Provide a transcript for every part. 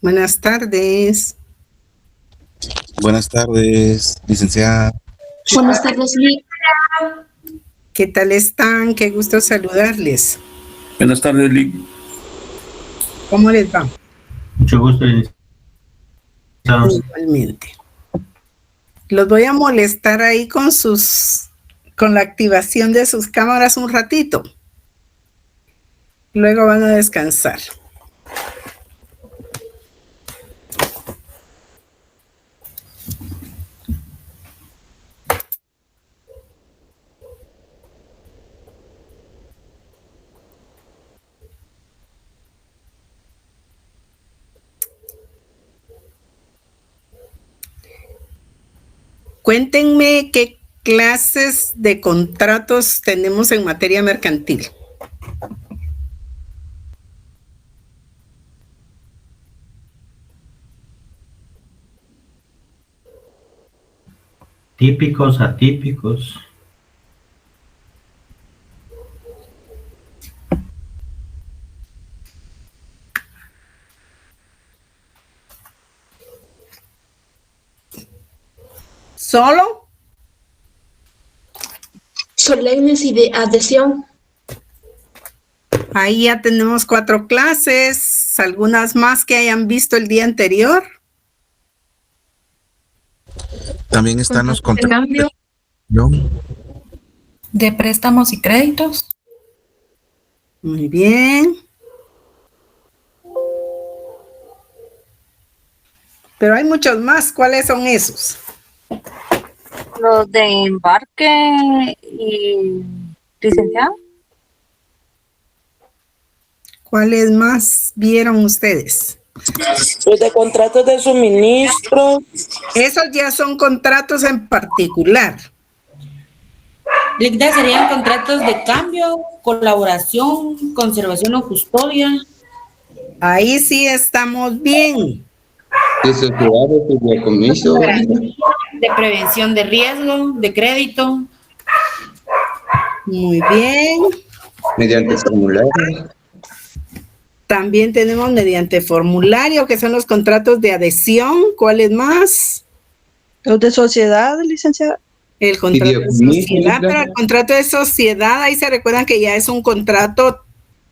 Buenas tardes. Buenas tardes, licenciada. Buenas tardes, Lee. ¿Qué tal están? Qué gusto saludarles. Buenas tardes, Lee. ¿Cómo les va? Mucho gusto, licenciada. Igualmente. Los voy a molestar ahí con la activación de sus cámaras un ratito. Luego van a descansar. Cuéntenme qué clases de contratos tenemos en materia mercantil. Típicos, atípicos. ¿Solo? Solemnes y de adhesión. Ahí ya tenemos 4 clases, algunas más que hayan visto el día anterior. También están los contratos de cambio, de préstamos y créditos. Muy bien. Pero hay muchos más. ¿Cuáles son esos? Los de embarque y licenciado. ¿Cuáles más vieron ustedes? Los de contratos de suministro. Esos ya son contratos en particular. LICDA serían contratos de cambio, colaboración, conservación o custodia. Ahí sí estamos bien. De sociedades y de comiso. De prevención de riesgo, de crédito. Muy bien. Mediante formulario. También tenemos mediante formulario, que son los contratos de adhesión. ¿Cuáles más? Los de sociedad, licenciada. El contrato de sociedad, pero el contrato de sociedad, ahí se recuerdan que ya es un contrato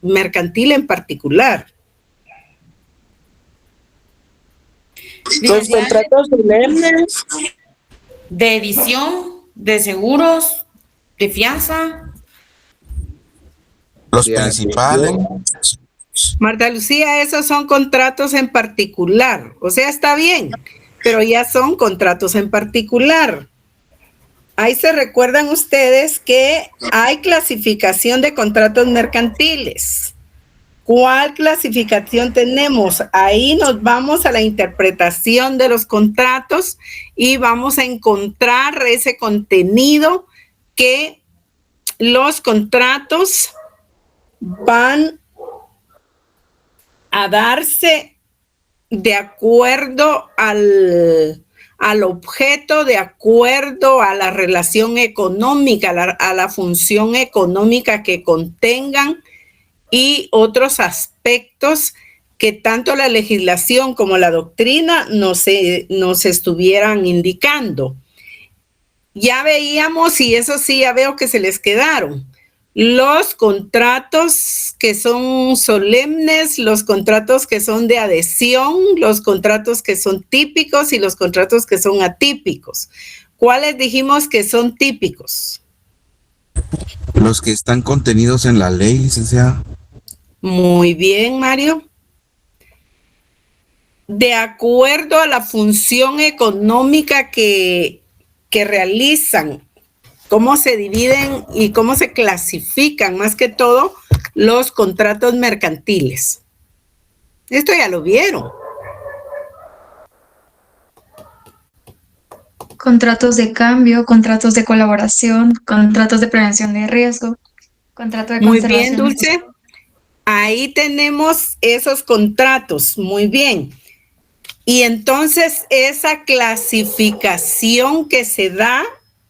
mercantil en particular. Los contratos solemnes. De edición, de seguros, de fianza. Los principales. Marta Lucía, esos son contratos en particular. O sea, está bien, pero ya son contratos en particular. Ahí se recuerdan ustedes que hay clasificación de contratos mercantiles. ¿Cuál clasificación tenemos? Ahí nos vamos a la interpretación de los contratos y vamos a encontrar ese contenido que los contratos van a darse de acuerdo al objeto, de acuerdo a la relación económica, a la función económica que contengan y otros aspectos que tanto la legislación como la doctrina nos estuvieran indicando. Ya veíamos, y eso sí, ya veo que se les quedaron, los contratos que son solemnes, los contratos que son de adhesión, los contratos que son típicos y los contratos que son atípicos. ¿Cuáles dijimos que son típicos? Los que están contenidos en la ley, licenciada. Muy bien, Mario. De acuerdo a la función económica que realizan, cómo se dividen y cómo se clasifican, más que todo, los contratos mercantiles. Esto ya lo vieron. Contratos de cambio, contratos de colaboración, contratos de prevención de riesgo, contrato de Muy conservación. bien, Dulce. Ahí tenemos esos contratos. Muy bien. Y entonces esa clasificación que se da,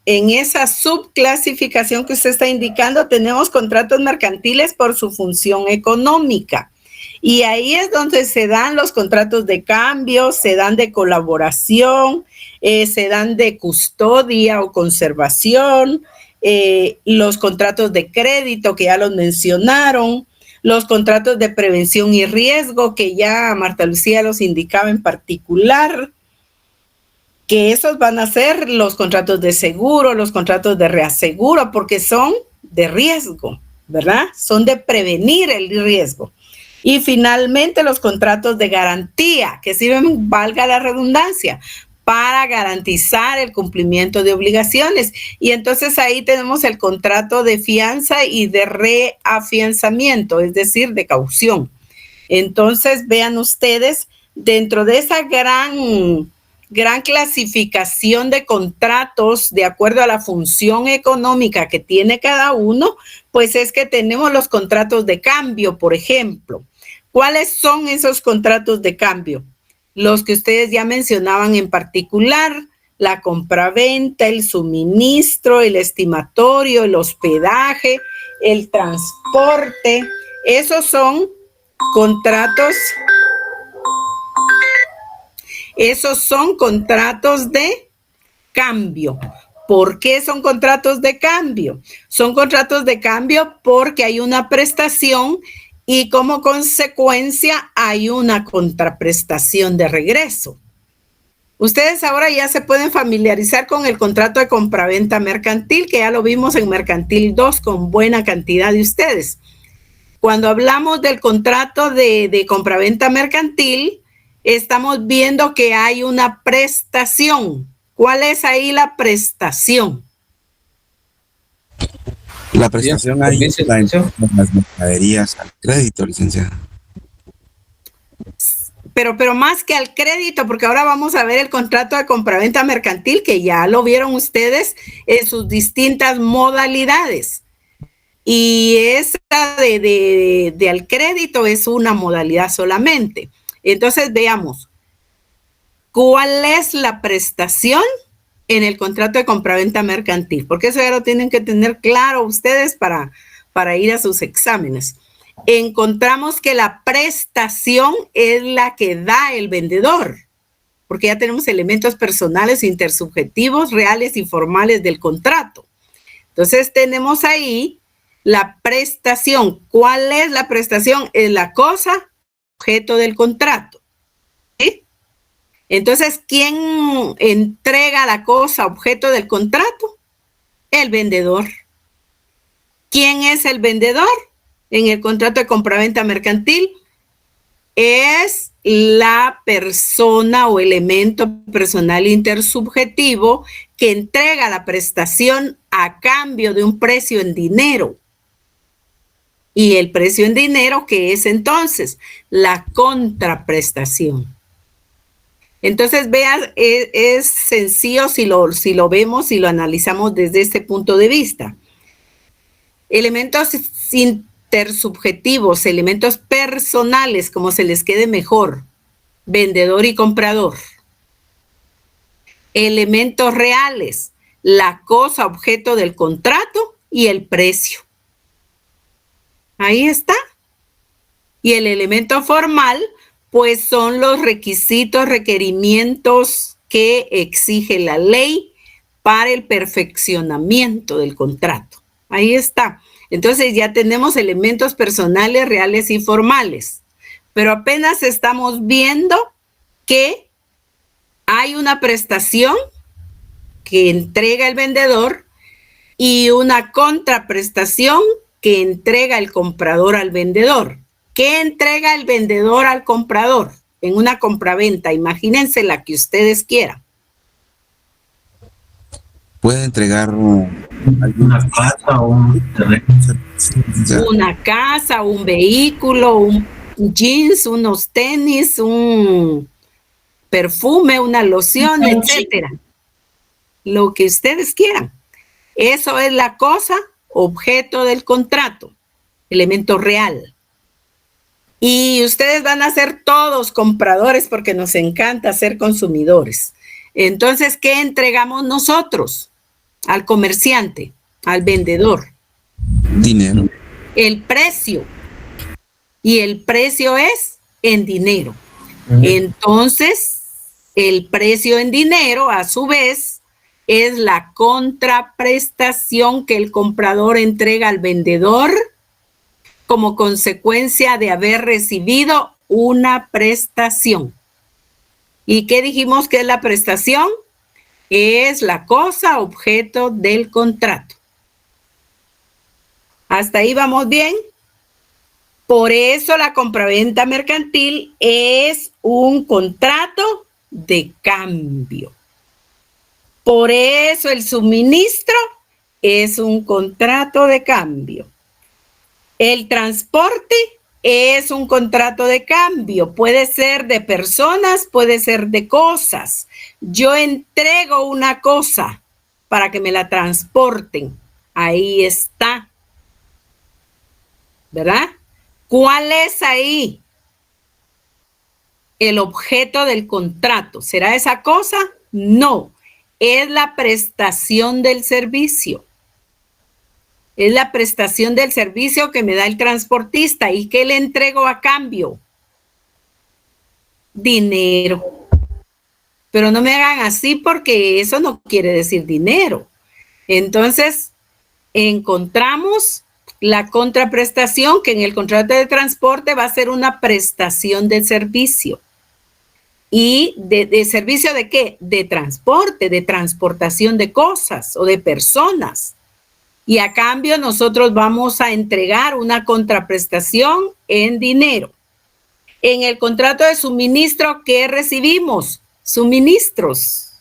en esa subclasificación que usted está indicando, tenemos contratos mercantiles por su función económica. Y ahí es donde se dan los contratos de cambio, se dan de colaboración, se dan de custodia o conservación, los contratos de crédito que ya los mencionaron, los contratos de prevención y riesgo que ya Marta Lucía los indicaba en particular, que esos van a ser los contratos de seguro, los contratos de reaseguro, porque son de riesgo, ¿verdad? Son de prevenir el riesgo. Y finalmente los contratos de garantía, que sirven, valga la redundancia, para garantizar el cumplimiento de obligaciones. Y entonces ahí tenemos el contrato de fianza y de reafianzamiento, es decir, de caución. Entonces vean ustedes, dentro de esa gran clasificación de contratos de acuerdo a la función económica que tiene cada uno, pues es que tenemos los contratos de cambio, por ejemplo. ¿Cuáles son esos contratos de cambio? Los que ustedes ya mencionaban en particular, la compraventa, el suministro, el estimatorio, el hospedaje, el transporte. Esos son contratos. Esos son contratos de cambio. ¿Por qué son contratos de cambio? Son contratos de cambio porque hay una prestación y como consecuencia hay una contraprestación de regreso. Ustedes ahora ya se pueden familiarizar con el contrato de compraventa mercantil, que ya lo vimos en Mercantil 2 con buena cantidad de ustedes. Cuando hablamos del contrato de compraventa mercantil, estamos viendo que hay una prestación. ¿Cuál es ahí la prestación? La prestación ahí es la entrega de las mercaderías al crédito, licenciada. Pero más que al crédito, porque ahora vamos a ver el contrato de compraventa mercantil, que ya lo vieron ustedes en sus distintas modalidades. Y esa de al crédito es una modalidad solamente. Entonces veamos, ¿cuál es la prestación en el contrato de compraventa mercantil? Porque eso ya lo tienen que tener claro ustedes para ir a sus exámenes. Encontramos que la prestación es la que da el vendedor, porque ya tenemos elementos personales, intersubjetivos, reales y formales del contrato. Entonces tenemos ahí la prestación. ¿Cuál es la prestación? Es la cosa objeto del contrato. ¿Sí? Entonces, ¿quién entrega la cosa objeto del contrato? El vendedor. ¿Quién es el vendedor? En el contrato de compraventa mercantil es la persona o elemento personal intersubjetivo que entrega la prestación a cambio de un precio en dinero. Y el precio en dinero, ¿qué es entonces? La contraprestación. Entonces, vean, es sencillo si lo vemos y lo analizamos desde este punto de vista. Elementos intersubjetivos, elementos personales, como se les quede mejor, vendedor y comprador. Elementos reales, la cosa objeto del contrato y el precio. Ahí está. Y el elemento formal, pues son los requisitos, requerimientos que exige la ley para el perfeccionamiento del contrato. Ahí está. Entonces ya tenemos elementos personales, reales y formales. Pero apenas estamos viendo que hay una prestación que entrega el vendedor y una contraprestación que entrega el comprador al vendedor. ¿Qué entrega el vendedor al comprador en una compraventa? Imagínense la que ustedes quieran. Puede entregar una casa o un terreno. Una casa, un vehículo, un jeans, unos tenis, un perfume, una loción, etcétera. Lo que ustedes quieran. Eso es la cosa objeto del contrato, elemento real. Y ustedes van a ser todos compradores porque nos encanta ser consumidores. Entonces, ¿qué entregamos nosotros al comerciante, al vendedor? Dinero. El precio. y el precio es en dinero. Entonces, el precio en dinero, a su vez, es la contraprestación que el comprador entrega al vendedor como consecuencia de haber recibido una prestación. ¿Y qué dijimos que es la prestación? Es la cosa objeto del contrato. ¿Hasta ahí vamos bien? Por eso la compraventa mercantil es un contrato de cambio. Por eso el suministro es un contrato de cambio. El transporte es un contrato de cambio. Puede ser de personas, puede ser de cosas. Yo entrego una cosa para que me la transporten. Ahí está. ¿Verdad? ¿Cuál es ahí el objeto del contrato? ¿Será esa cosa? No. Es la prestación del servicio. Es la prestación del servicio que me da el transportista. ¿Y qué le entrego a cambio? Dinero. Pero no me hagan así porque eso no quiere decir dinero. Entonces, encontramos la contraprestación, que en el contrato de transporte va a ser una prestación de servicio. ¿Y de servicio de qué? De transporte, de transportación de cosas o de personas. Y a cambio nosotros vamos a entregar una contraprestación en dinero. En el contrato de suministro, ¿qué recibimos? Suministros.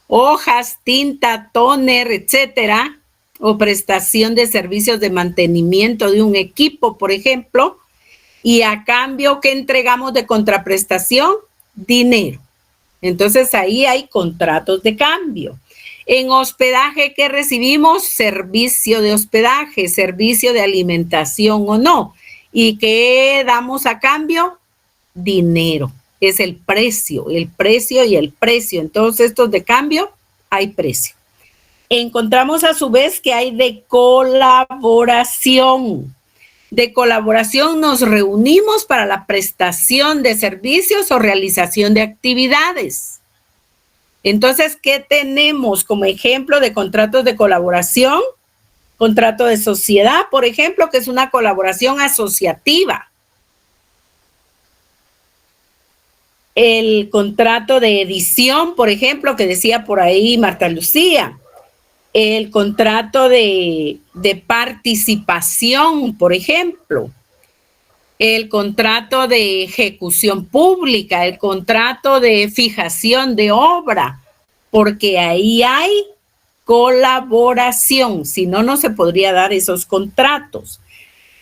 Hojas, tinta, tóner, etcétera. O prestación de servicios de mantenimiento de un equipo, por ejemplo. Y a cambio, ¿qué entregamos de contraprestación? Dinero. Entonces ahí hay contratos de cambio. En hospedaje, ¿qué recibimos? Servicio de hospedaje, servicio de alimentación o no. ¿Y qué damos a cambio? Dinero. Es el precio y el precio. En todos estos de cambio hay precio. Encontramos a su vez que hay de colaboración. De colaboración nos reunimos para la prestación de servicios o realización de actividades. Entonces, ¿qué tenemos como ejemplo de contratos de colaboración? Contrato de sociedad, por ejemplo, que es una colaboración asociativa. El contrato de edición, por ejemplo, que decía por ahí Marta Lucía. El contrato de participación, por ejemplo. El contrato de ejecución pública, el contrato de fijación de obra, porque ahí hay colaboración, si no, no se podría dar esos contratos.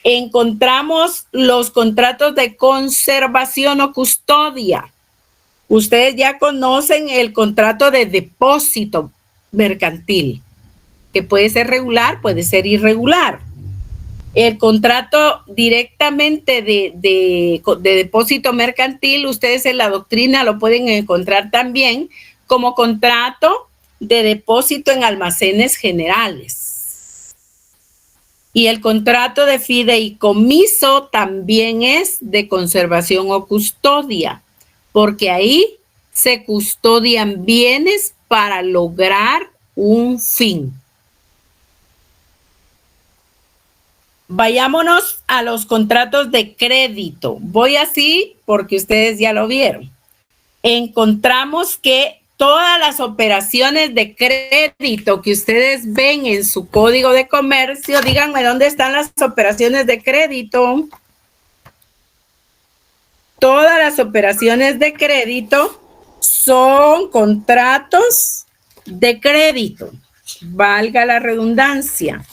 Encontramos los contratos de conservación o custodia. Ustedes ya conocen el contrato de depósito mercantil, que puede ser regular, puede ser irregular. El contrato directamente de depósito mercantil, ustedes en la doctrina lo pueden encontrar también como contrato de depósito en almacenes generales. Y el contrato de fideicomiso también es de conservación o custodia, porque ahí se custodian bienes para lograr un fin. Vayámonos a los contratos de crédito. Voy así porque ustedes ya lo vieron. Encontramos que todas las operaciones de crédito que ustedes ven en su código de comercio, díganme dónde están las operaciones de crédito. Todas las operaciones de crédito son contratos de crédito, valga la redundancia.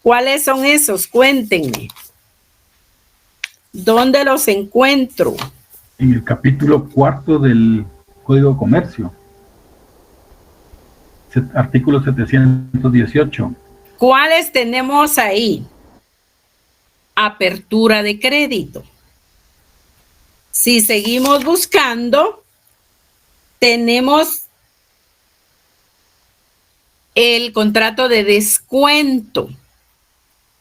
¿Cuáles son esos? Cuéntenme. ¿Dónde los encuentro? En el capítulo 4 del Código de Comercio. Artículo 718. ¿Cuáles tenemos ahí? Apertura de crédito. Si seguimos buscando, tenemos el contrato de descuento.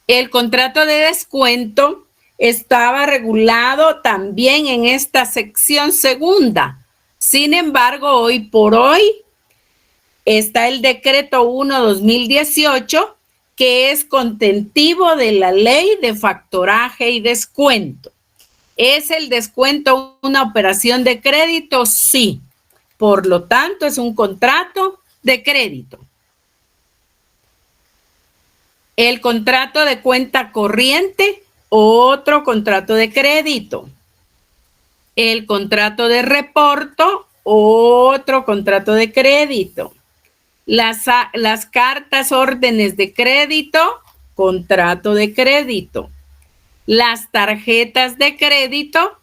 El contrato de descuento estaba regulado también en esta sección segunda. Sin embargo, hoy por hoy está el decreto 1/2018, que es contentivo de la ley de factoraje y descuento. ¿Es el descuento una operación de crédito? Sí. Por lo tanto, es un contrato de crédito. El contrato de cuenta corriente, otro contrato de crédito. El contrato de reporto, otro contrato de crédito. Las cartas órdenes de crédito, contrato de crédito. Las tarjetas de crédito,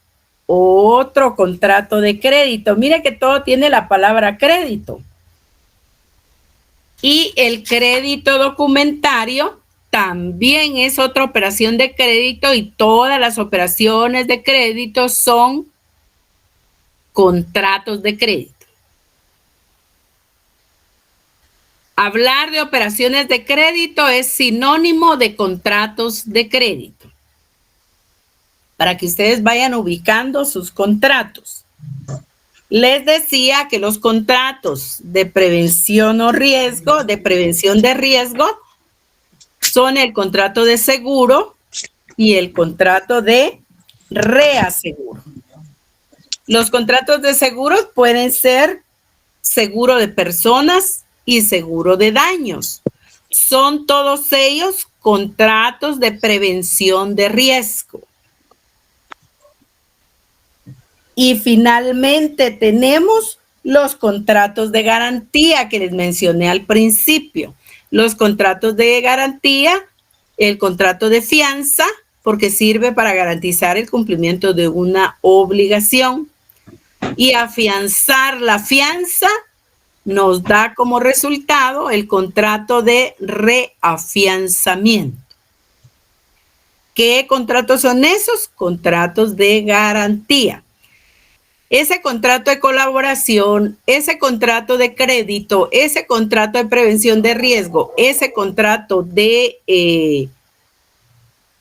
otro contrato de crédito. Mire que todo tiene la palabra crédito. Y el crédito documentario también es otra operación de crédito, y todas las operaciones de crédito son contratos de crédito. Hablar de operaciones de crédito es sinónimo de contratos de crédito, para que ustedes vayan ubicando sus contratos. Les decía que los contratos de prevención o riesgo, de prevención de riesgo, son el contrato de seguro y el contrato de reaseguro. Los contratos de seguros pueden ser seguro de personas y seguro de daños. Son todos ellos contratos de prevención de riesgo. Y finalmente tenemos los contratos de garantía que les mencioné al principio. Los contratos de garantía, el contrato de fianza, porque sirve para garantizar el cumplimiento de una obligación. Y afianzar la fianza nos da como resultado el contrato de reafianzamiento. ¿Qué contratos son esos? Contratos de garantía. Ese contrato de colaboración, ese contrato de crédito, ese contrato de prevención de riesgo, ese contrato de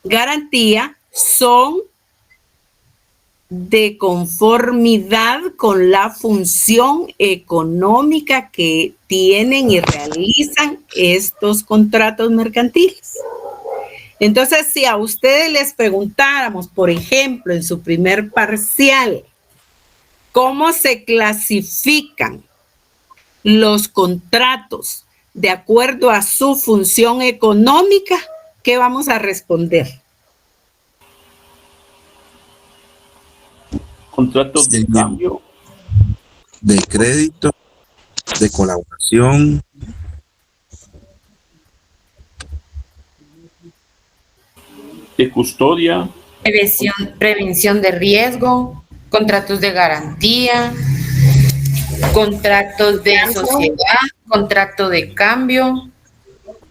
garantía son de conformidad con la función económica que tienen y realizan estos contratos mercantiles. Entonces, si a ustedes les preguntáramos, por ejemplo, en su primer parcial, ¿cómo se clasifican los contratos de acuerdo a su función económica? ¿Qué vamos a responder? Contratos de cambio, de crédito, de colaboración, de custodia, Prevención de riesgo, contratos de garantía, contratos de sociedad, contrato de cambio,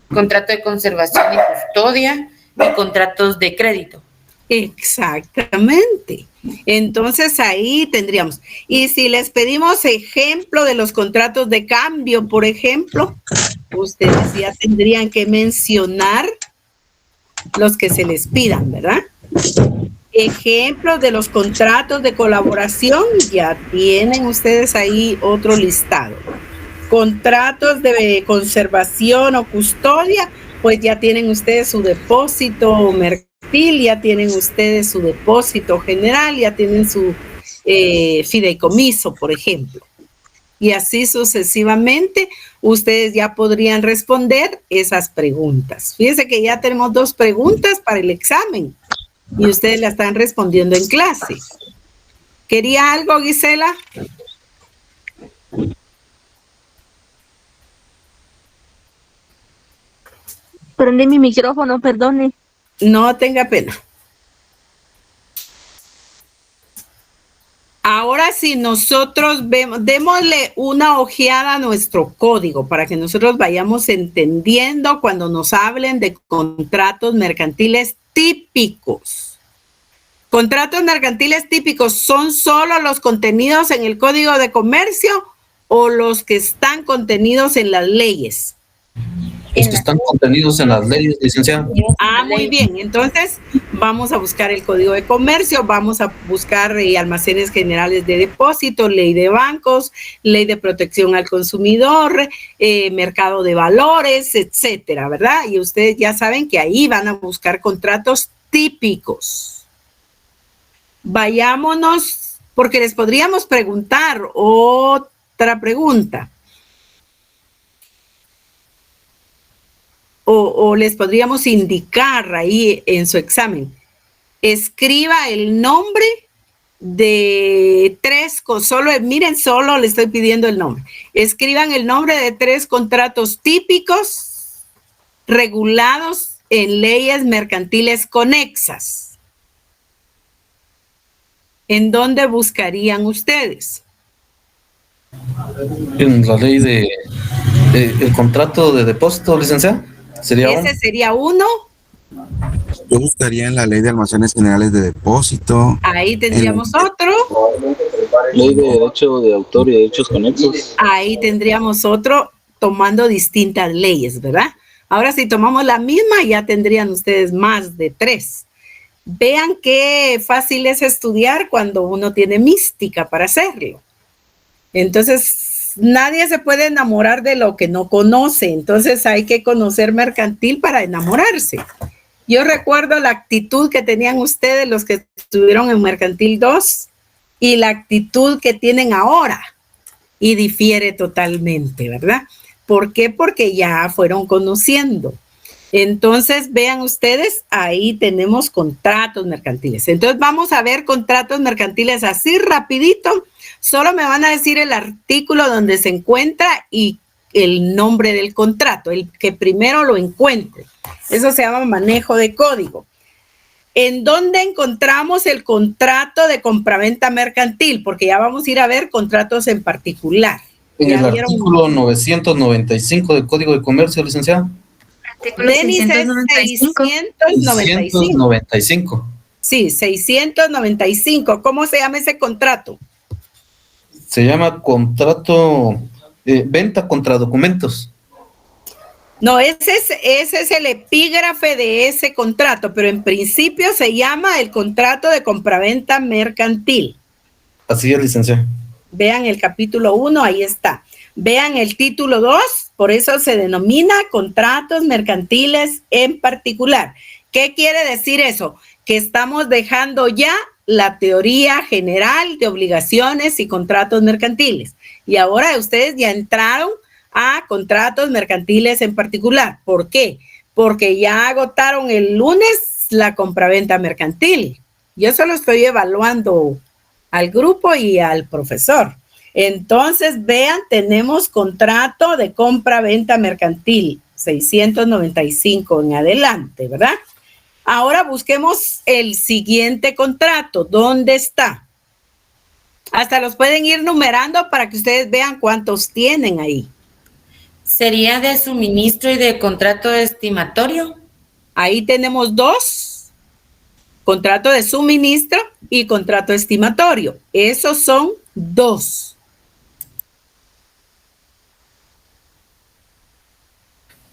contrato de conservación y custodia y contratos de crédito. Exactamente. Entonces ahí tendríamos. Y si les pedimos ejemplo de los contratos de cambio, por ejemplo, ustedes ya tendrían que mencionar los que se les pidan, ¿verdad? Ejemplos de los contratos de colaboración, ya tienen ustedes ahí otro listado. Contratos de conservación o custodia, pues ya tienen ustedes su depósito mercantil, ya tienen ustedes su depósito general, ya tienen su fideicomiso, por ejemplo. Y así sucesivamente, ustedes ya podrían responder esas preguntas. Fíjense que ya tenemos 2 preguntas para el examen y ustedes la están respondiendo en clase. ¿Quería algo, Gisela? Prendí mi micrófono, perdone. No tenga pena. Ahora sí, nosotros vemos, démosle una ojeada a nuestro código para que nosotros vayamos entendiendo cuando nos hablen de contratos mercantiles típicos. Contratos mercantiles típicos son solo los contenidos en el Código de Comercio o los que están contenidos en las leyes. Los que están contenidos en las leyes, licenciada. Ah, muy bien. Entonces, vamos a buscar el Código de Comercio, vamos a buscar almacenes generales de depósito, ley de bancos, ley de protección al consumidor, mercado de valores, etcétera, ¿verdad? Y ustedes ya saben que ahí van a buscar contratos típicos. Vayámonos, porque les podríamos preguntar otra pregunta. O les podríamos indicar ahí en su examen. Escriba el nombre de tres, solo le estoy pidiendo el nombre. Escriban el nombre de 3 contratos típicos regulados en leyes mercantiles conexas. ¿En dónde buscarían ustedes? En la ley de el contrato de depósito, licenciada. Ese sería uno. Yo buscaría en la ley de almacenes generales de depósito. Ahí tendríamos otro. Ley de derecho de autor y derechos conexos. Ahí tendríamos otro tomando distintas leyes, ¿verdad? Ahora si tomamos la misma ya tendrían ustedes más de 3. Vean qué fácil es estudiar cuando uno tiene mística para hacerlo. Entonces, nadie se puede enamorar de lo que no conoce, entonces hay que conocer mercantil para enamorarse. Yo recuerdo la actitud que tenían ustedes, los que estuvieron en Mercantil 2, y la actitud que tienen ahora, y difiere totalmente, ¿verdad? ¿Por qué? Porque ya fueron conociendo. Entonces, vean ustedes, ahí tenemos contratos mercantiles. Entonces, vamos a ver contratos mercantiles así rapidito. Solo me van a decir el artículo donde se encuentra y el nombre del contrato, el que primero lo encuentre. Eso se llama manejo de código. ¿En dónde encontramos el contrato de compraventa mercantil? Porque ya vamos a ir a ver contratos en particular. En el artículo 995 del Código de Comercio, licenciada. Denis, 695. Sí, 695. ¿Cómo se llama ese contrato? Se llama contrato venta contra documentos. No, ese es el epígrafe de ese contrato, pero en principio se llama el contrato de compraventa mercantil. Así es, licenciada. Vean el capítulo 1, ahí está. Vean el título 2, por eso se denomina contratos mercantiles en particular. ¿Qué quiere decir eso? Que estamos dejando ya la teoría general de obligaciones y contratos mercantiles. Y ahora ustedes ya entraron a contratos mercantiles en particular. ¿Por qué? Porque ya agotaron el lunes la compraventa mercantil. Yo solo estoy evaluando al grupo y al profesor. Entonces, vean, tenemos contrato de compra-venta mercantil, 695 en adelante, ¿verdad? Ahora busquemos el siguiente contrato. ¿Dónde está? Hasta los pueden ir numerando para que ustedes vean cuántos tienen ahí. ¿Sería de suministro y de contrato estimatorio? Ahí tenemos 2. Contrato de suministro y contrato estimatorio. Esos son 2.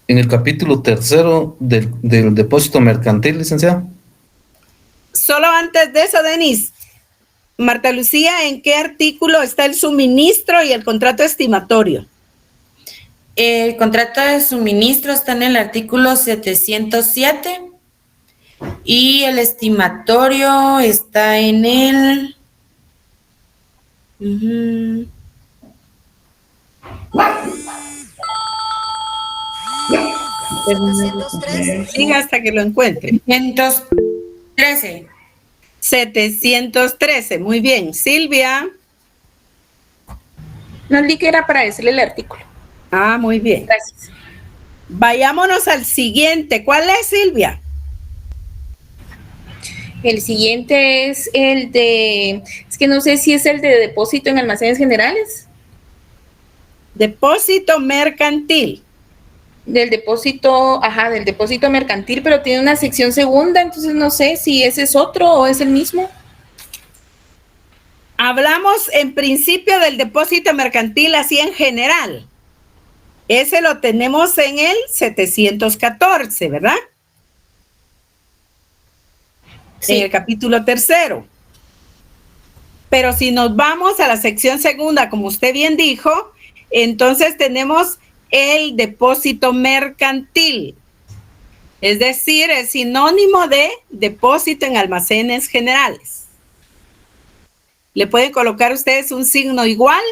En el capítulo 3 del depósito mercantil, licenciada. Solo antes de eso, Denis, Marta Lucía, ¿en qué artículo está el suministro y el contrato estimatorio? El contrato de suministro está en el artículo 707 y el estimatorio está en el... Siga hasta que lo encuentre. 713. 713, muy bien. Silvia. No di que era para decirle el artículo. Ah, muy bien. Gracias. Vayámonos al siguiente. ¿Cuál es, Silvia? El siguiente es el de, es que no sé si es el de depósito en almacenes generales. Depósito mercantil. Del depósito mercantil, pero tiene una sección segunda, entonces no sé si ese es otro o es el mismo. Hablamos en principio del depósito mercantil así en general. Ese lo tenemos en el 714, ¿verdad? Sí. En el capítulo 3. Pero si nos vamos a la sección segunda, como usted bien dijo, entonces tenemos el depósito mercantil. Es decir, es sinónimo de depósito en almacenes generales. Le pueden colocar ustedes un signo igual,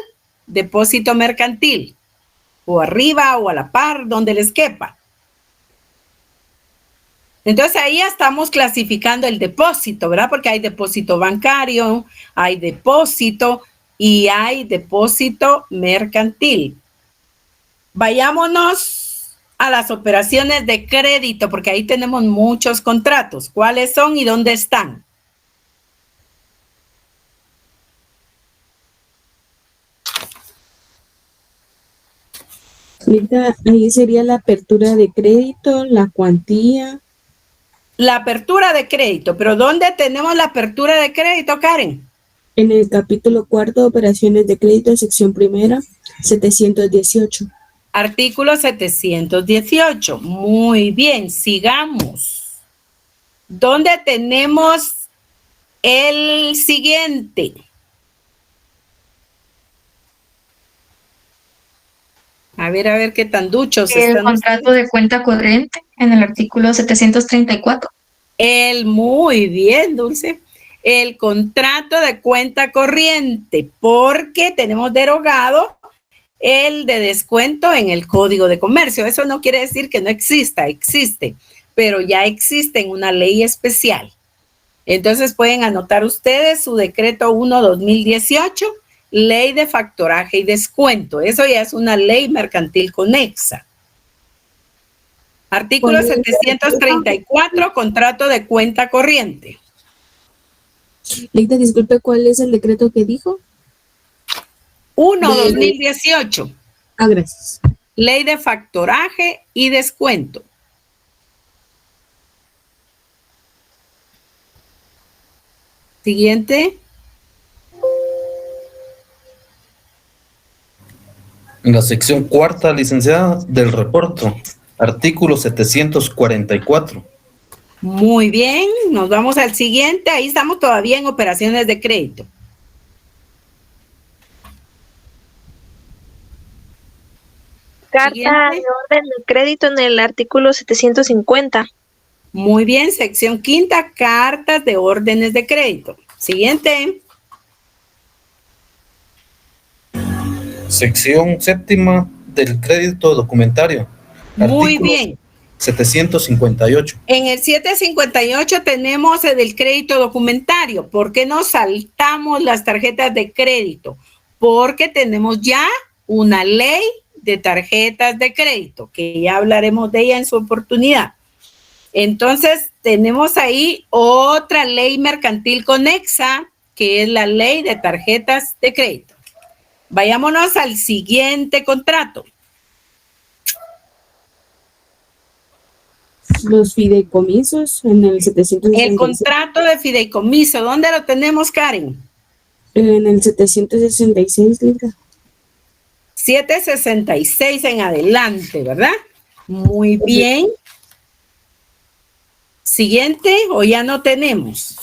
depósito mercantil, o arriba o a la par, donde les quepa. Entonces ahí ya estamos clasificando el depósito, ¿verdad? Porque hay depósito bancario, hay depósito y hay depósito mercantil. Vayámonos a las operaciones de crédito, porque ahí tenemos muchos contratos. ¿Cuáles son y dónde están? Ahí sería la apertura de crédito, la cuantía. La apertura de crédito, pero ¿dónde tenemos la apertura de crédito, Karen? En el capítulo 4, operaciones de crédito, sección primera, 718. Artículo 718. Muy bien, sigamos. ¿Dónde tenemos el siguiente? A ver qué tan duchos El están contrato ustedes. de cuenta corriente en el artículo 734. Muy bien, Dulce. El contrato de cuenta corriente, porque tenemos derogado el de descuento en el Código de Comercio. Eso no quiere decir que no exista, existe, pero ya existe en una ley especial. Entonces pueden anotar ustedes su decreto 1/2018, ley de factoraje y descuento. Eso ya es una ley mercantil conexa. Artículo 734, contrato de cuenta corriente. Leida, disculpe, ¿cuál es el decreto que dijo? 1/2018. Gracias. Ley de factoraje y descuento. Siguiente. En la sección cuarta, licenciada, del reporto, artículo 744. Muy bien, nos vamos al siguiente. Ahí estamos todavía en operaciones de crédito. Carta Siguiente. de orden de crédito en el artículo 750. Muy bien, sección quinta, cartas de órdenes de crédito. Siguiente. Sección séptima del crédito documentario. Muy Artículo bien. 758. En el 758 tenemos el del crédito documentario. ¿Por qué nos saltamos las tarjetas de crédito? Porque tenemos ya una ley de tarjetas de crédito, que ya hablaremos de ella en su oportunidad. Entonces, tenemos ahí otra ley mercantil conexa, que es la ley de tarjetas de crédito. Vayámonos al siguiente contrato. Los fideicomisos en el 766. El contrato de fideicomiso, ¿dónde lo tenemos, Karen? En el 766, Leida. 766 en adelante, ¿verdad? Muy bien. Siguiente, o ya no tenemos.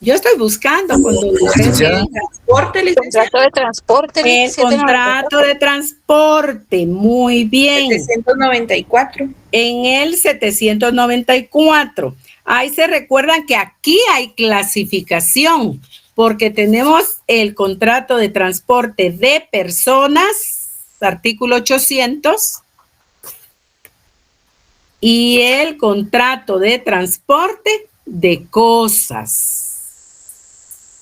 Yo estoy buscando cuando Transporte, licenciada. Contrato de transporte. el contrato de transporte, muy bien. 794. En el 794. Ahí se recuerdan que aquí hay clasificación, porque tenemos el contrato de transporte de personas, artículo 800, y el contrato de transporte de cosas,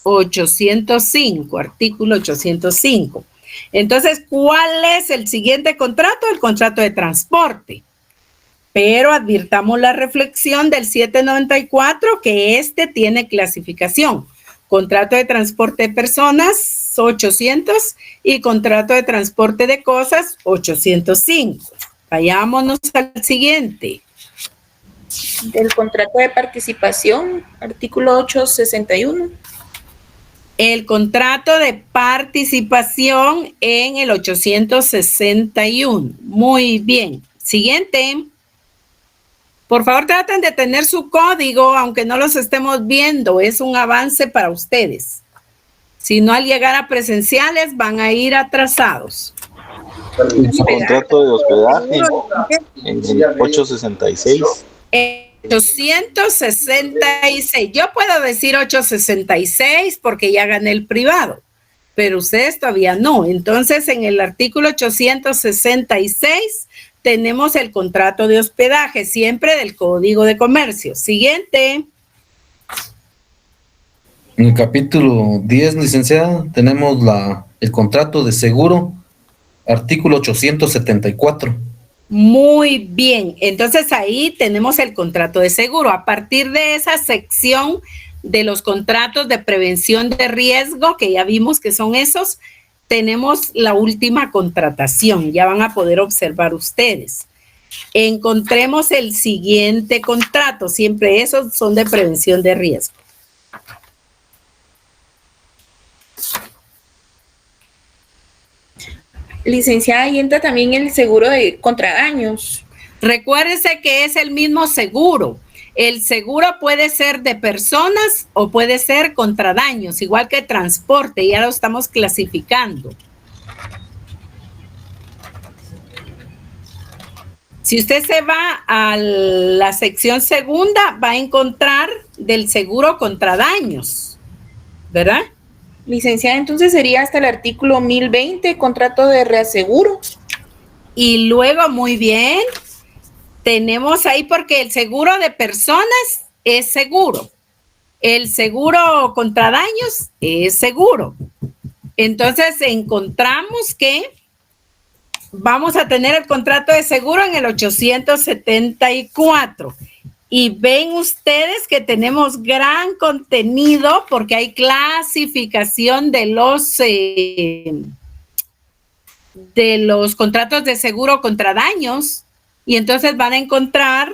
805, artículo 805. Entonces, ¿cuál es el siguiente contrato? El contrato de transporte. Pero advirtamos la reflexión del 794, que este tiene clasificación. Contrato de transporte de personas, 800, y contrato de transporte de cosas, 805. Vayámonos al siguiente. Del contrato de participación, artículo 861. El contrato de participación en el 861. Muy bien. Siguiente. Por favor, traten de tener su código, aunque no los estemos viendo. Es un avance para ustedes. Si no, al llegar a presenciales, van a ir atrasados. El contrato de hospedaje en el 866. 866. Yo puedo decir 866 porque ya gané el privado, pero ustedes todavía no. Entonces, en el artículo 866 tenemos el contrato de hospedaje, siempre del Código de Comercio. Siguiente. En el capítulo 10, licenciada, tenemos el contrato de seguro, artículo 874. Muy bien, entonces ahí tenemos el contrato de seguro. A partir de esa sección de los contratos de prevención de riesgo, que ya vimos que son esos, tenemos la última contratación. Ya van a poder observar ustedes. Encontremos el siguiente contrato, siempre esos son de prevención de riesgo. Licenciada, ahí entra también el seguro contra daños. Recuérdese que es el mismo seguro. El seguro puede ser de personas o puede ser contra daños, igual que transporte, ya lo estamos clasificando. Si usted se va a la sección segunda, va a encontrar del seguro contra daños, ¿verdad? Licenciada, entonces sería hasta el artículo 1020, contrato de reaseguro. Y luego, muy bien, tenemos ahí porque el seguro de personas es seguro. El seguro contra daños es seguro. Entonces, encontramos que vamos a tener el contrato de seguro en el 874. Y ven ustedes que tenemos gran contenido porque hay clasificación de los contratos de seguro contra daños. Y entonces van a encontrar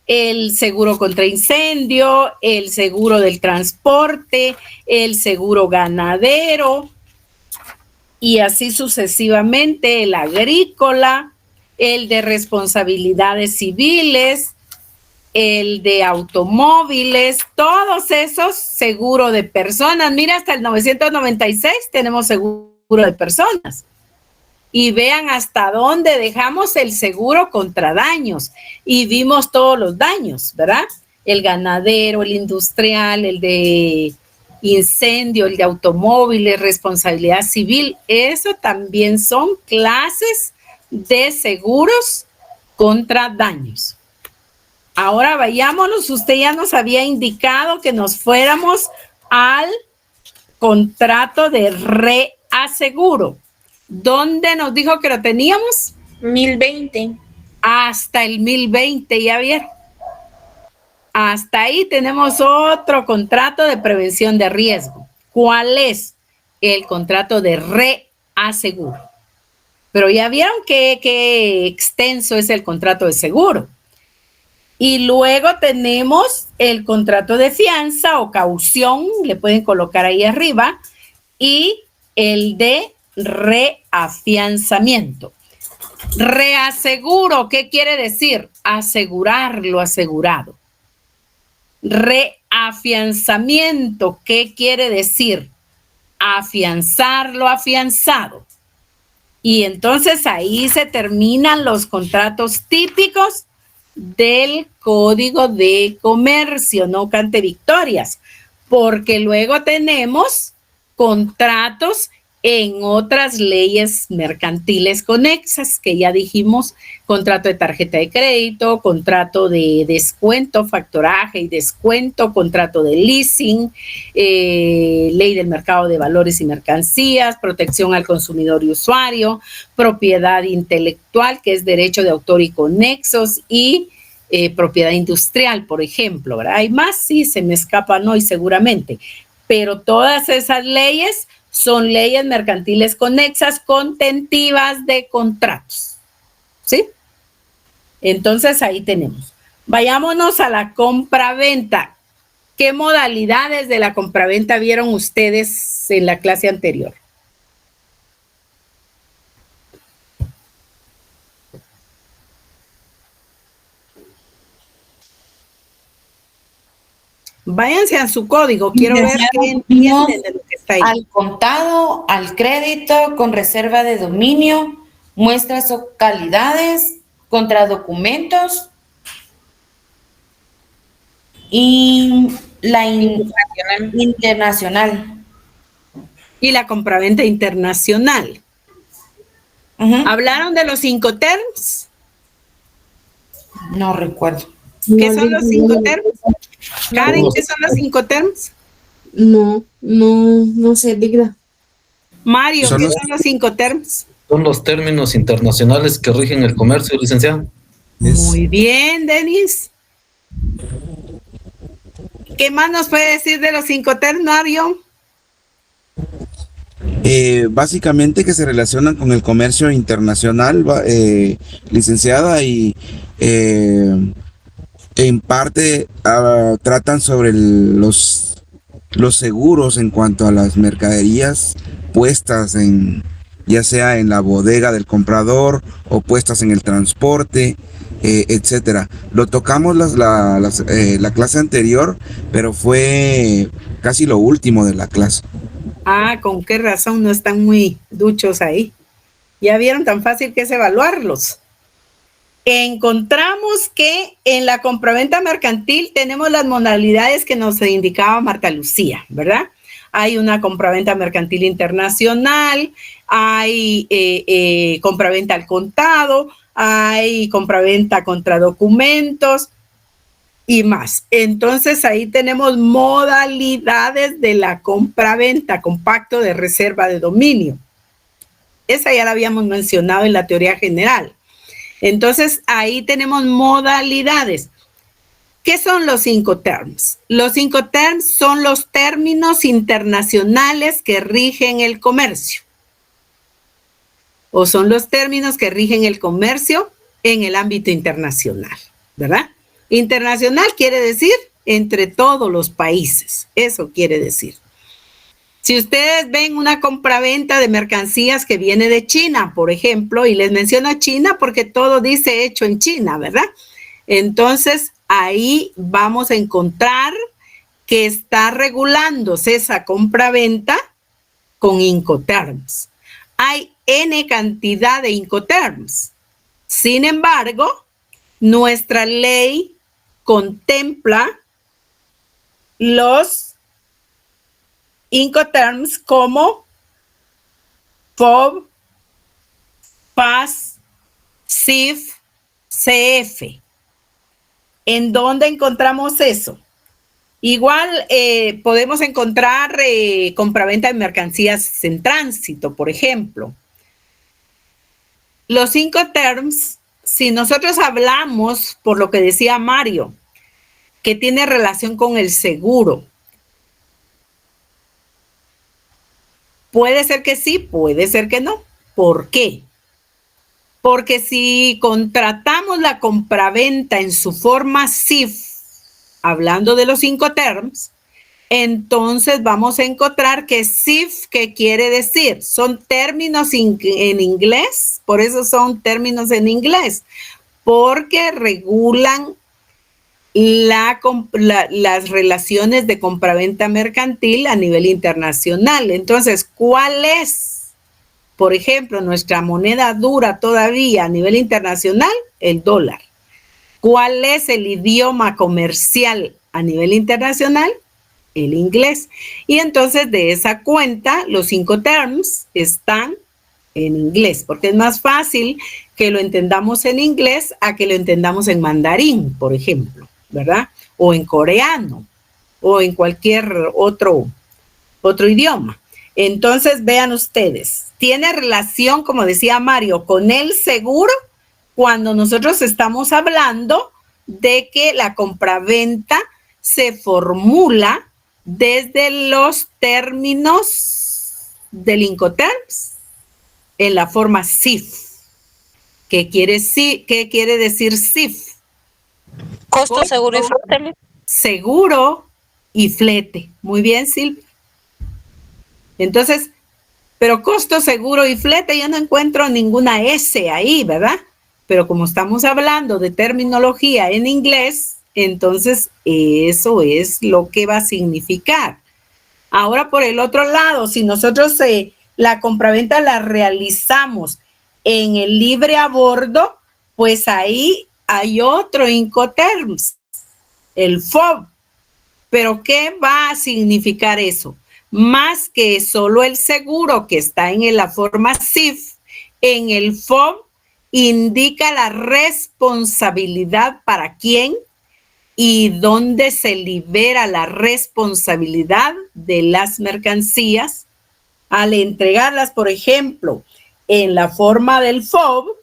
el seguro contra incendio, el seguro del transporte, el seguro ganadero y así sucesivamente, el agrícola, el de responsabilidades civiles, el de automóviles, todos esos seguro de personas. Mira, hasta el 996 tenemos seguro de personas. Y vean hasta dónde dejamos el seguro contra daños. Y vimos todos los daños, ¿verdad? El ganadero, el industrial, el de incendio, el de automóviles, responsabilidad civil. Eso también son clases de seguros contra daños. Ahora vayámonos, usted ya nos había indicado que nos fuéramos al contrato de reaseguro. ¿Dónde nos dijo que lo teníamos? 1020. Hasta el 1020, ya vieron. Hasta ahí tenemos otro contrato de prevención de riesgo. ¿Cuál es? El contrato de reaseguro. Pero ya vieron qué extenso es el contrato de seguro. Y luego tenemos el contrato de fianza o caución, le pueden colocar ahí arriba, y el de reafianzamiento. Reaseguro, ¿qué quiere decir? Asegurar lo asegurado. Reafianzamiento, ¿qué quiere decir? Afianzar lo afianzado. Y entonces ahí se terminan los contratos típicos del Código de Comercio, no cante victorias, porque luego tenemos contratos en otras leyes mercantiles conexas, que ya dijimos, contrato de tarjeta de crédito, contrato de descuento, factoraje y descuento, contrato de leasing, ley del mercado de valores y mercancías, protección al consumidor y usuario, propiedad intelectual, que es derecho de autor y conexos, y propiedad industrial, por ejemplo, ¿verdad? Hay más, sí, se me escapan hoy seguramente, pero todas esas leyes son leyes mercantiles conexas contentivas de contratos, ¿sí? Entonces ahí tenemos. Vayámonos a la compraventa. ¿Qué modalidades de la compraventa vieron ustedes en la clase anterior? Váyanse a su código, quiero ver qué entienden de lo que está ahí. Al contado, al crédito, con reserva de dominio, muestras o calidades, contra documentos y la internacional. Y la compraventa internacional. ¿Hablaron de los Incoterms? No recuerdo. ¿Qué son los Incoterms? Karen, ¿qué son los Incoterms? No sé, diga. Mario, ¿qué son los Incoterms? Son los términos internacionales que rigen el comercio, licenciado. Muy bien, Denis. ¿Qué más nos puede decir de los Incoterms, Mario? Básicamente que se relacionan con el comercio internacional, licenciada, y en parte tratan sobre los seguros en cuanto a las mercaderías puestas ya sea en la bodega del comprador o puestas en el transporte, etcétera. Lo tocamos la clase anterior, pero fue casi lo último de la clase. Ah, ¿con qué razón no están muy duchos ahí? Ya vieron tan fácil que es evaluarlos. Encontramos que en la compraventa mercantil tenemos las modalidades que nos indicaba Marta Lucía, ¿verdad? Hay una compraventa mercantil internacional, hay compraventa al contado, hay compraventa contra documentos y más. Entonces ahí tenemos modalidades de la compraventa con pacto de reserva de dominio. Esa ya la habíamos mencionado en la teoría general. Entonces ahí tenemos modalidades. ¿Qué son los Incoterms? Los Incoterms son los términos internacionales que rigen el comercio. O son los términos que rigen el comercio en el ámbito internacional, ¿verdad? Internacional quiere decir entre todos los países, eso quiere decir. Si ustedes ven una compraventa de mercancías que viene de China, por ejemplo, y les menciono China porque todo dice hecho en China, ¿verdad? Entonces, ahí vamos a encontrar que está regulándose esa compraventa con Incoterms. Hay N cantidad de Incoterms. Sin embargo, nuestra ley contempla los Incoterms como FOB, PAS, CIF, CF. ¿En dónde encontramos eso? Igual podemos encontrar compraventa de mercancías en tránsito, por ejemplo. Los Incoterms, si nosotros hablamos, por lo que decía Mario, que tiene relación con el seguro, puede ser que sí, puede ser que no. ¿Por qué? Porque si contratamos la compraventa en su forma CIF, hablando de los Incoterms, entonces vamos a encontrar que CIF, ¿qué quiere decir? Son términos en inglés, por eso son términos en inglés, porque regulan las relaciones de compraventa mercantil a nivel internacional. Entonces, ¿cuál es, por ejemplo, nuestra moneda dura todavía a nivel internacional? El dólar. ¿Cuál es el idioma comercial a nivel internacional? El inglés. Y entonces de esa cuenta los Incoterms están en inglés, porque es más fácil que lo entendamos en inglés a que lo entendamos en mandarín, por ejemplo, ¿verdad? O en coreano, o en cualquier otro idioma. Entonces vean ustedes, tiene relación, como decía Mario, con el seguro cuando nosotros estamos hablando de que la compraventa se formula desde los términos del Incoterms en la forma CIF. ¿Qué quiere decir CIF? Costo, seguro y flete. Seguro y flete. Muy bien, Silvia. Entonces, pero costo, seguro y flete, yo no encuentro ninguna S ahí, ¿verdad? Pero como estamos hablando de terminología en inglés, entonces eso es lo que va a significar. Ahora, por el otro lado, si nosotros la compraventa la realizamos en el libre a bordo, pues ahí hay otro Incoterms, el FOB. ¿Pero qué va a significar eso? Más que solo el seguro que está en la forma CIF, en el FOB indica la responsabilidad para quién y dónde se libera la responsabilidad de las mercancías al entregarlas, por ejemplo, en la forma del FOB,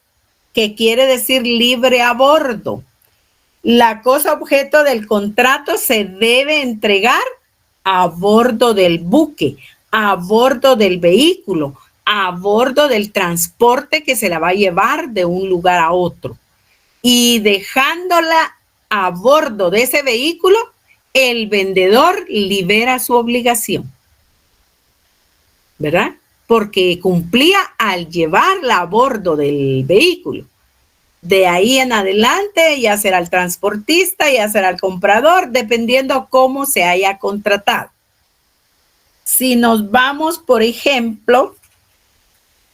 que quiere decir libre a bordo. La cosa objeto del contrato se debe entregar a bordo del buque, a bordo del vehículo, a bordo del transporte que se la va a llevar de un lugar a otro. Y dejándola a bordo de ese vehículo, el vendedor libera su obligación, ¿verdad? Porque cumplía al llevarla a bordo del vehículo. De ahí en adelante ya será el transportista, ya será el comprador, dependiendo cómo se haya contratado. Si nos vamos, por ejemplo,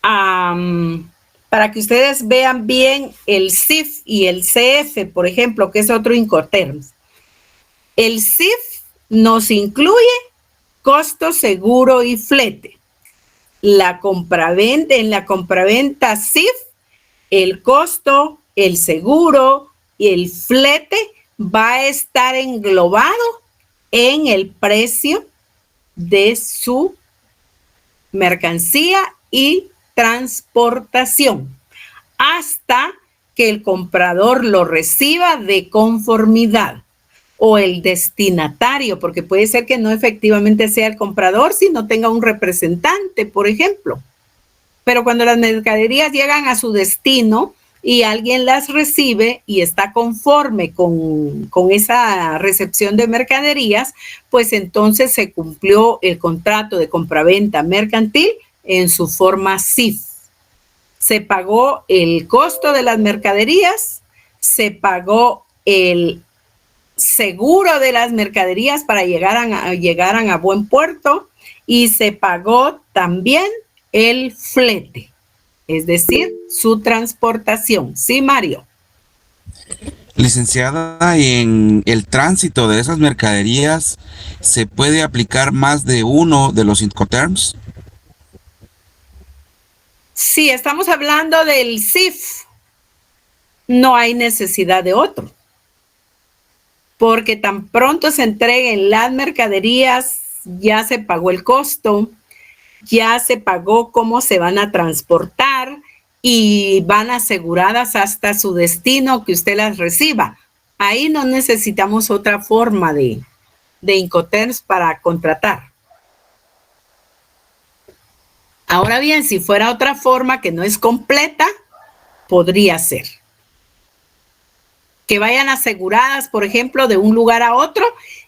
para que ustedes vean bien el CIF y el CF, por ejemplo, que es otro Incoterms. El CIF nos incluye costo, seguro y flete. En la compraventa CIF, el costo, el seguro y el flete va a estar englobado en el precio de su mercancía y transportación hasta que el comprador lo reciba de conformidad, o el destinatario, porque puede ser que no efectivamente sea el comprador, sino tenga un representante, por ejemplo. Pero cuando las mercaderías llegan a su destino y alguien las recibe y está conforme con esa recepción de mercaderías, pues entonces se cumplió el contrato de compraventa mercantil en su forma CIF. Se pagó el costo de las mercaderías, se pagó el seguro de las mercaderías para llegaran a buen puerto y se pagó también el flete, es decir, su transportación. Sí, Mario. Licenciada, en el tránsito de esas mercaderías, ¿se puede aplicar más de uno de los Incoterms? Si estamos hablando del CIF, no hay necesidad de otro, porque tan pronto se entreguen las mercaderías, ya se pagó el costo, ya se pagó cómo se van a transportar y van aseguradas hasta su destino que usted las reciba. Ahí no necesitamos otra forma de Incoterms para contratar. Ahora bien, si fuera otra forma que no es completa, podría ser que vayan aseguradas, por ejemplo, de un lugar a otro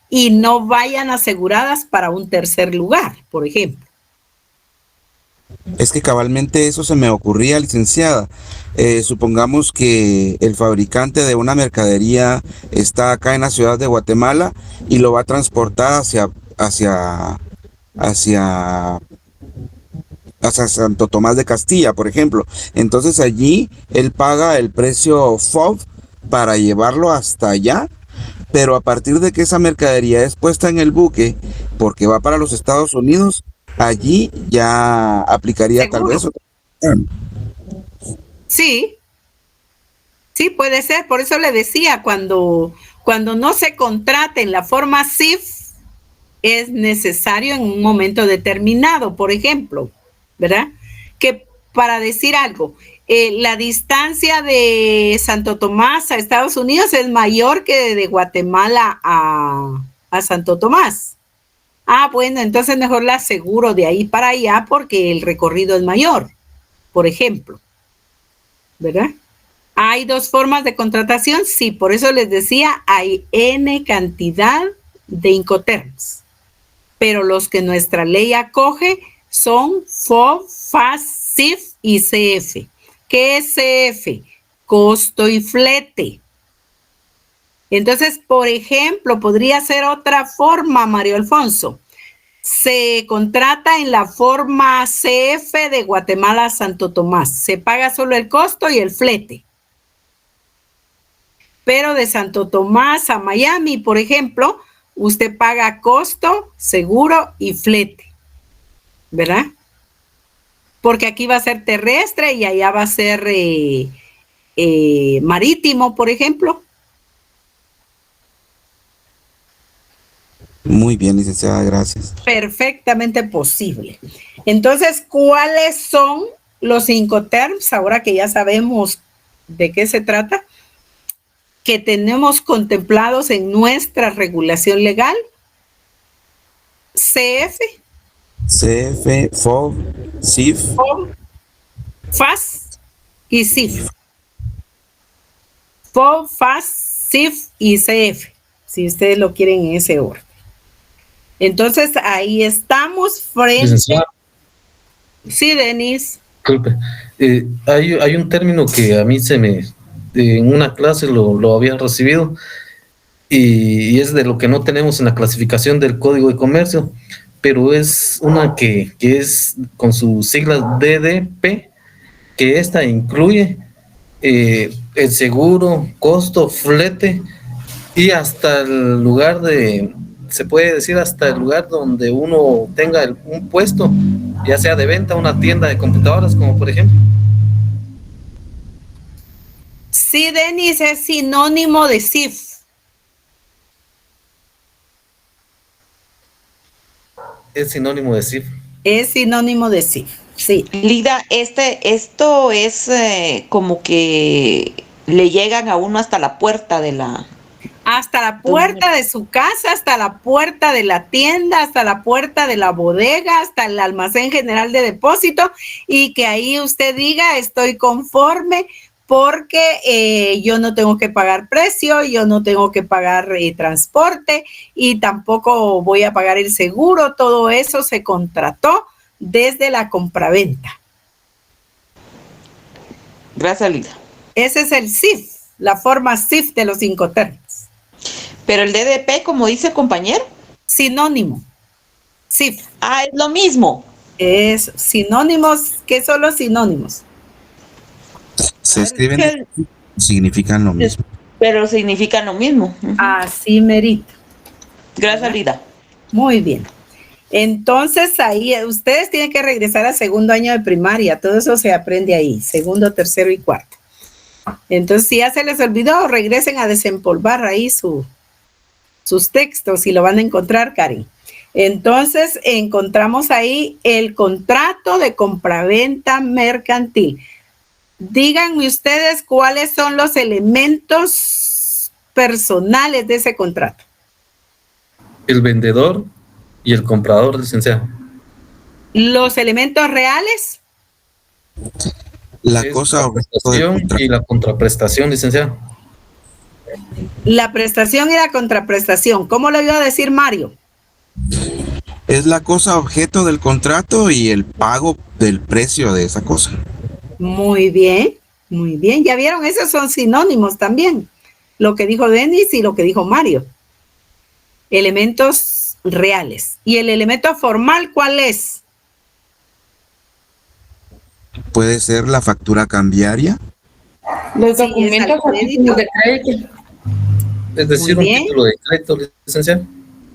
y no vayan aseguradas para un tercer lugar, por ejemplo. Es que cabalmente eso se me ocurría, licenciada. Supongamos que el fabricante de una mercadería está acá en la ciudad de Guatemala y lo va a transportar hacia Santo Tomás de Castilla, por ejemplo. Entonces allí él paga el precio FOB para llevarlo hasta allá, pero a partir de que esa mercadería es puesta en el buque, porque va para los Estados Unidos, allí ya aplicaría ¿Seguro? tal vez otra. Sí, sí puede ser. Por eso le decía, cuando no se contrata en la forma CIF, es necesario en un momento determinado, por ejemplo, ¿verdad? Que para decir algo, la distancia de Santo Tomás a Estados Unidos es mayor que de Guatemala a Santo Tomás. Ah, bueno, entonces mejor la aseguro de ahí para allá porque el recorrido es mayor, por ejemplo, ¿verdad? ¿Hay dos formas de contratación? Sí, por eso les decía, hay N cantidad de Incoterms. Pero los que nuestra ley acoge son FOB, FAS, CIF y CF. ¿Qué es CF? Costo y flete. Entonces, por ejemplo, podría ser otra forma, Mario Alfonso. Se contrata en la forma CF de Guatemala a Santo Tomás. Se paga solo el costo y el flete. Pero de Santo Tomás a Miami, por ejemplo, usted paga costo, seguro y flete, ¿verdad? Porque aquí va a ser terrestre y allá va a ser marítimo, por ejemplo. Muy bien, licenciada, gracias. Perfectamente posible. Entonces, ¿cuáles son los Incoterms? Ahora que ya sabemos de qué se trata, que tenemos contemplados en nuestra regulación legal. CF. CF, FOB, CIF. FOB, FAS y CIF. FOB, FAS, CIF y CF, si ustedes lo quieren en ese orden. Entonces, ahí estamos frente... Licenciada. Sí, Denis. Disculpe. Hay un término que a mí en una clase lo había recibido y es de lo que no tenemos en la clasificación del Código de Comercio, pero es una que es con sus siglas DDP, que esta incluye el seguro, costo, flete y hasta el lugar se puede decir hasta el lugar donde uno tenga un puesto, ya sea de venta, una tienda de computadoras, como por ejemplo. Sí, Denis, es sinónimo de CIF. Es sinónimo de CIF. Es sinónimo de CIF, sí. Lida, esto es como que le llegan a uno hasta la puerta de la... Hasta la puerta de su casa, hasta la puerta de la tienda, hasta la puerta de la bodega, hasta el almacén general de depósito, y que ahí usted diga, estoy conforme porque yo no tengo que pagar precio, yo no tengo que pagar transporte y tampoco voy a pagar el seguro. Todo eso se contrató desde la compraventa. Gracias, Lida. Ese es el CIF, la forma CIF de los Incoterms. Pero el DDP, como dice el compañero. Sinónimo. CIF. Ah, es lo mismo. Es sinónimos. ¿Qué son los sinónimos? Se escriben, significan lo mismo. Pero significan lo mismo. Así merito. Gracias, Lida. Muy bien. Entonces ahí ustedes tienen que regresar a segundo año de primaria. Todo eso se aprende ahí, segundo, tercero y cuarto. Entonces, si ya se les olvidó, regresen a desempolvar ahí sus textos y lo van a encontrar, Karen. Entonces, encontramos ahí el contrato de compraventa mercantil. Díganme ustedes cuáles son los elementos personales de ese contrato. El vendedor y el comprador, licenciado. Los elementos reales. La cosa prestación y la contraprestación, licenciado. La prestación y la contraprestación. ¿Cómo lo iba a decir Mario? Es la cosa objeto del contrato y el pago del precio de esa cosa. Muy bien, muy bien. Ya vieron, esos son sinónimos también. Lo que dijo Denis y lo que dijo Mario. Elementos reales. ¿Y el elemento formal cuál es? Puede ser la factura cambiaria. Los documentos o títulos de crédito. Es decir, un título de crédito, licenciado.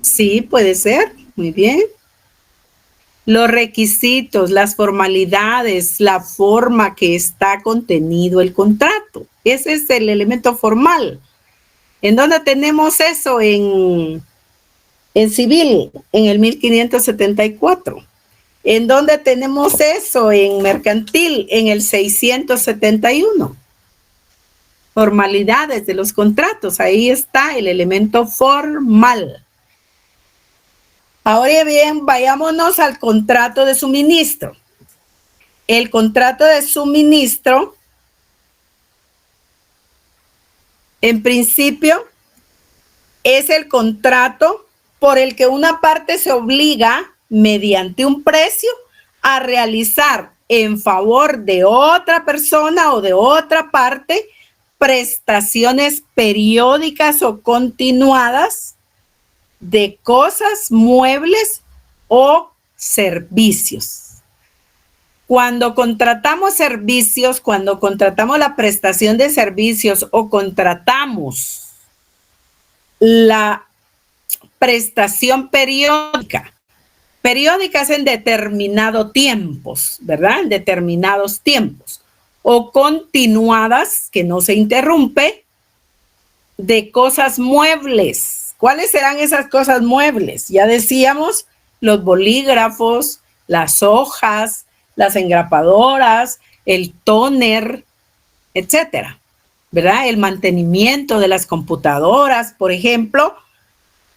Sí, puede ser. Muy bien. Los requisitos, las formalidades, la forma que está contenido el contrato. Ese es el elemento formal. ¿En dónde tenemos eso? En civil, en el 1574. ¿En dónde tenemos eso? En mercantil, en el 671. Formalidades de los contratos. Ahí está el elemento formal. Ahora bien, vayámonos al contrato de suministro. El contrato de suministro En principio, es el contrato por el que una parte se obliga, mediante un precio, a realizar en favor de otra persona o de otra parte prestaciones periódicas o continuadas de cosas, muebles o servicios. Cuando contratamos servicios, cuando contratamos la prestación de servicios o contratamos la prestación periódica, periódicas en determinados tiempos, ¿verdad? En determinados tiempos. O continuadas, que no se interrumpe, de cosas muebles. ¿Cuáles serán esas cosas muebles? Ya decíamos, los bolígrafos, las hojas, las engrapadoras, el tóner, etcétera, ¿verdad? El mantenimiento de las computadoras, por ejemplo.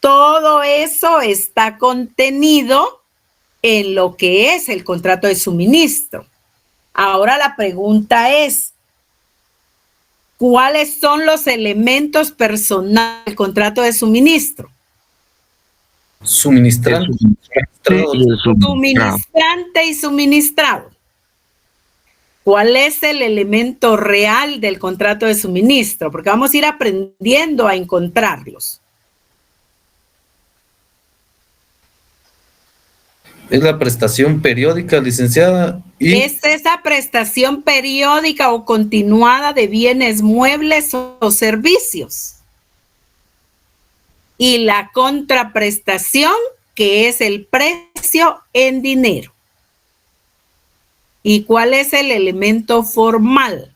Todo eso está contenido en lo que es el contrato de suministro. Ahora la pregunta es, ¿cuáles son los elementos personales del contrato de suministro? Suministrante. Suministrante y suministrado. ¿Cuál es el elemento real del contrato de suministro? Porque vamos a ir aprendiendo a encontrarlos. Es la prestación periódica, licenciada. Y es esa prestación periódica o continuada de bienes muebles o servicios. Y la contraprestación, que es el precio en dinero. ¿Y cuál es el elemento formal?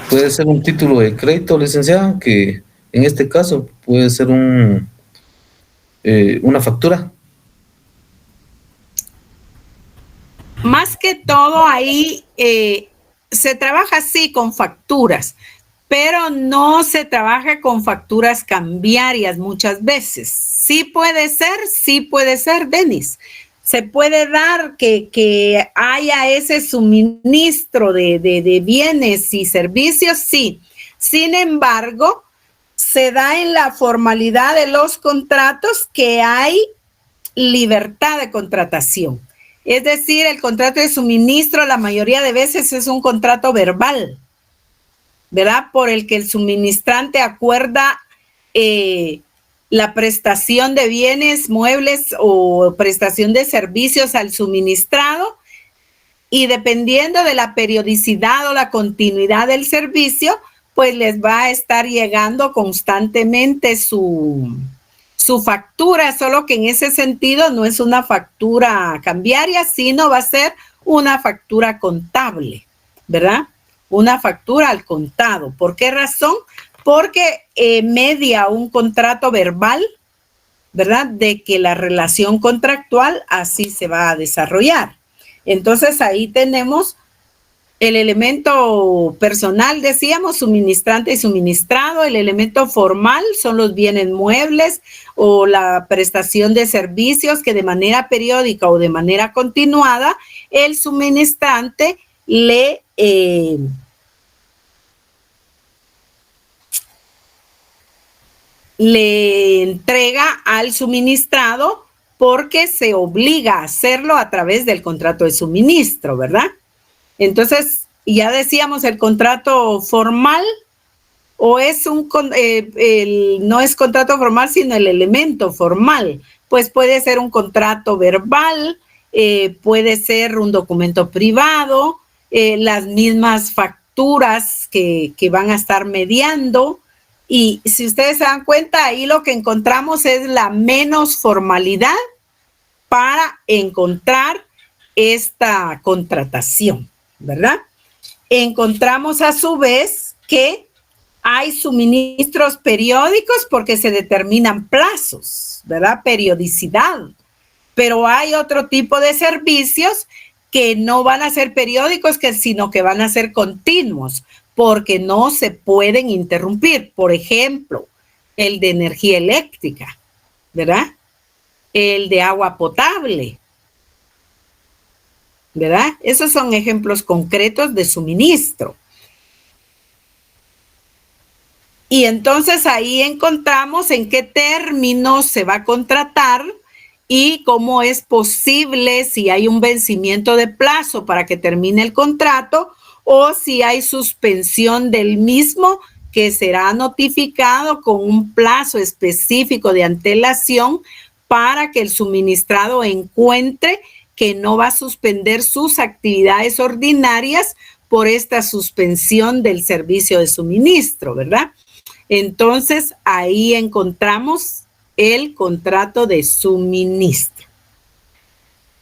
Puede ser un título de crédito, licenciada, que en este caso puede ser una factura. Más que todo ahí se trabaja así con facturas, pero no se trabaja con facturas cambiarias muchas veces. Sí puede ser, Denis. Se puede dar que haya ese suministro de bienes y servicios, sí. Sin embargo, se da en la formalidad de los contratos que hay libertad de contratación. Es decir, el contrato de suministro la mayoría de veces es un contrato verbal, ¿verdad? Por el que el suministrante acuerda la prestación de bienes, muebles o prestación de servicios al suministrado, y dependiendo de la periodicidad o la continuidad del servicio, pues les va a estar llegando constantemente su factura, solo que en ese sentido no es una factura cambiaria, sino va a ser una factura contable, ¿verdad? Una factura al contado. ¿Por qué razón? Porque media un contrato verbal, ¿verdad? De que la relación contractual así se va a desarrollar. Entonces ahí tenemos el elemento personal, decíamos, suministrante y suministrado. El elemento formal son los bienes muebles o la prestación de servicios que de manera periódica o de manera continuada el suministrante le entrega al suministrado porque se obliga a hacerlo a través del contrato de suministro, ¿verdad? Entonces, ya decíamos, el contrato formal o es no es contrato formal, sino el elemento formal. Pues puede ser un contrato verbal, puede ser un documento privado, las mismas facturas que van a estar mediando. Y si ustedes se dan cuenta, ahí lo que encontramos es la menos formalidad para encontrar esta contratación, ¿verdad? Encontramos a su vez que hay suministros periódicos porque se determinan plazos, ¿verdad? Periodicidad. Pero hay otro tipo de servicios que no van a ser periódicos, sino que van a ser continuos, porque no se pueden interrumpir. Por ejemplo, el de energía eléctrica, ¿verdad? El de agua potable, ¿verdad? Esos son ejemplos concretos de suministro. Y entonces ahí encontramos en qué términos se va a contratar y cómo es posible, si hay un vencimiento de plazo para que termine el contrato o si hay suspensión del mismo, que será notificado con un plazo específico de antelación para que el suministrado encuentre que no va a suspender sus actividades ordinarias por esta suspensión del servicio de suministro, ¿verdad? Entonces, ahí encontramos el contrato de suministro.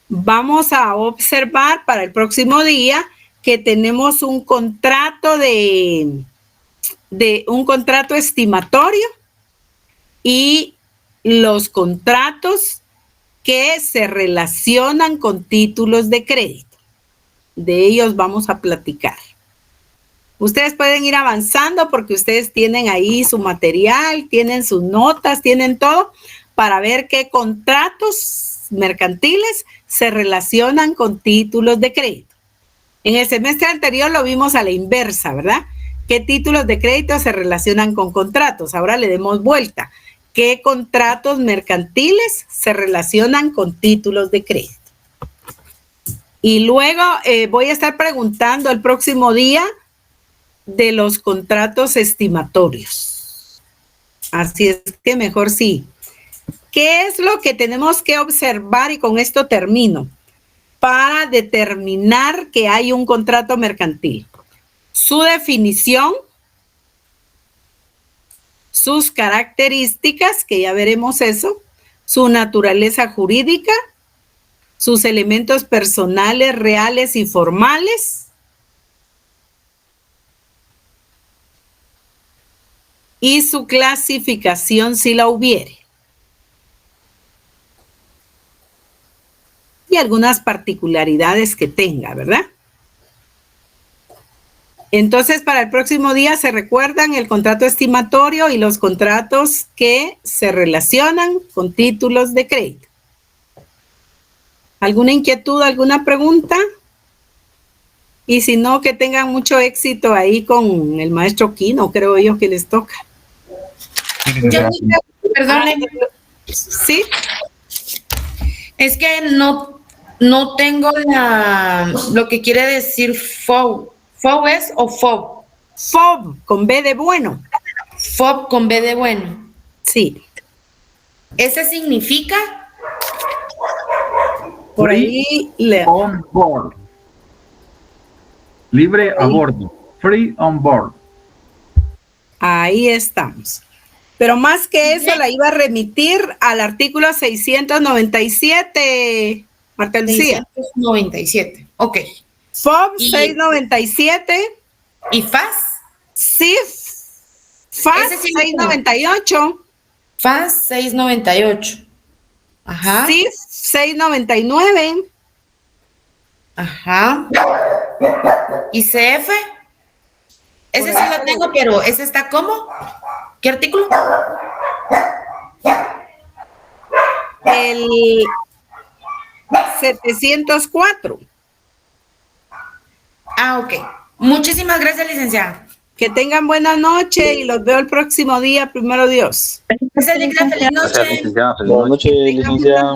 Vamos a observar para el próximo día que tenemos un contrato un contrato estimatorio y los contratos que se relacionan con títulos de crédito. De ellos vamos a platicar. Ustedes pueden ir avanzando porque ustedes tienen ahí su material, tienen sus notas, tienen todo para ver qué contratos mercantiles se relacionan con títulos de crédito. En el semestre anterior lo vimos a la inversa, ¿verdad? ¿Qué títulos de crédito se relacionan con contratos? Ahora le demos vuelta. ¿Qué contratos mercantiles se relacionan con títulos de crédito? Y luego voy a estar preguntando el próximo día de los contratos estimatorios. Así es que mejor sí. ¿Qué es lo que tenemos que observar? Y con esto termino. Para determinar que hay un contrato mercantil. Su definición, sus características, que ya veremos eso, su naturaleza jurídica, sus elementos personales, reales y formales, y su clasificación si la hubiere. Y algunas particularidades que tenga, ¿verdad? Entonces, para el próximo día se recuerdan el contrato estimatorio y los contratos que se relacionan con títulos de crédito. ¿Alguna inquietud, alguna pregunta? Y si no, que tengan mucho éxito ahí con el maestro Quino, creo yo que les toca. Perdón. ¿Sí? Es que no tengo lo que quiere decir FOB. ¿FOB es o FOB? FOB, con B de bueno. FOB con B de bueno. Sí. ¿Ese significa? Por ahí On board. Libre a bordo. Free on board. Ahí estamos. Pero más que eso, la iba a remitir al artículo 697, Marta Lucía. 697, ok. FOB 697. ¿Y FAS? Sí, FAS 698. FAS 698. Ajá. Sí, 699. Ajá. ¿Y CF? Ese sí lo tengo, pero ¿ese está cómo? ¿Qué artículo? El 704. Ah, ok. Muchísimas gracias, licenciada. Que tengan buena noche y los veo el próximo día, primero Dios. Feliz noche. Buenas noches, licenciada.